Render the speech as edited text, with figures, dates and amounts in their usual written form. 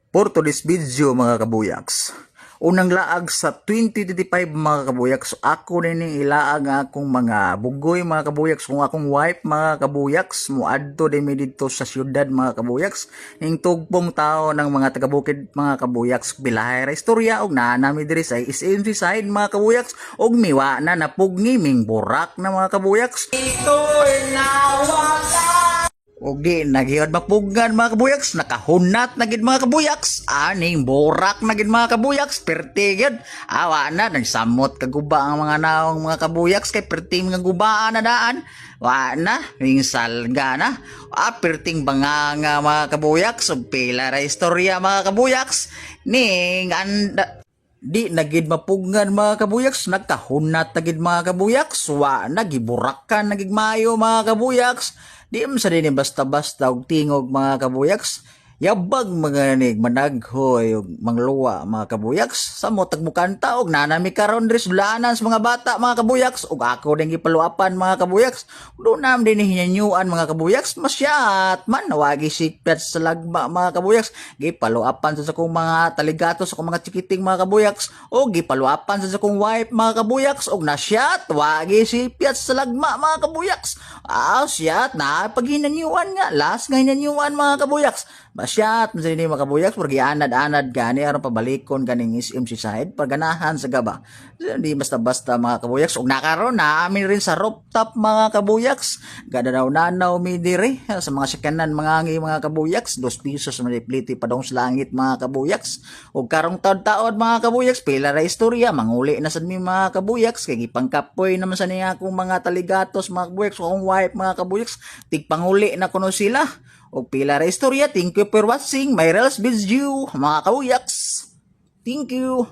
For today's video mga kabuyaks, unang laag sa 2025 mga kabuyaks, ako rin ilaag nga akong mga bugoy mga kabuyaks, kung akong wife mga kabuyaks, muadto din mi dito sa syudad mga kabuyaks, ning tugpong tao ng mga taga-bukid mga kabuyaks, bilahay ra istorya og naanami diri sa SMC side mga kabuyaks, og miwa na napugni ming burak na mga kabuyaks. Ito'y nawala! Ogi, nagiyod mapugan mga kabuyaks, nakahunat na gid mga kabuyaks, aning borak na gid mga kabuyaks, perti gid. Awa na, nagsamot kaguba ang mga naong mga kabuyaks, kay perting mga gubaan na daan. Wa na, ning salga na. Perting banganga mga kabuyaks, ug pila ra istorya mga kabuyaks, ning anda. Di nagid mapugan mga kabuyaks, nagkahunat nagid mga kabuyaks, wa nagiburakan nagig mayo mga kabuyaks. Di man sa din basta-basta og tingog mga kabuyaks. Yabag mga nig managhoy og mangluwa mga kabuyaks. Sa mo tagbukanta og nanami karon diri sulanan sa mga bata mga kabuyaks, og ako din gipaluapan mga kabuyaks. Do nam din hinyanyuan mga kabuyaks, masyat man nawagi sikpet sa lagma mga kabuyaks. Gipaluapan sa akong mga taligato sa akong mga chikiting mga kabuyaks, og gipaluapan sa akong wife mga kabuyaks, og nasyat wagi sikpet sa lagma mga kabuyaks. Syat na paghinanyuan nga last nga hinanyuan mga kabuyaks. Masyat man sa ini mga kabuyaks, porque anad-anad gani aron pabalikon ganing SMC side paganahan sa gaba. Di basta-basta mga kabuyaks, ug nakaron na amin rin sa rooftop mga kabuyaks. Gadanaw-nanaw mi diri sa mga sakanan mga ngi mga kabuyaks, 2 pesos man pliti padong sa langit mga kabuyaks. Ug karong taon-taon mga kabuyaks, pila ra istorya manguli na sad mi mga kabuyaks, kay gipangkapoy naman sa niya akong mga taligatos mga kabuyaks, akong wife mga kabuyaks, tigpanguli na kuno sila. O pila ra istorya. Thank you for watching my reels video mga kabuyaks. Thank you.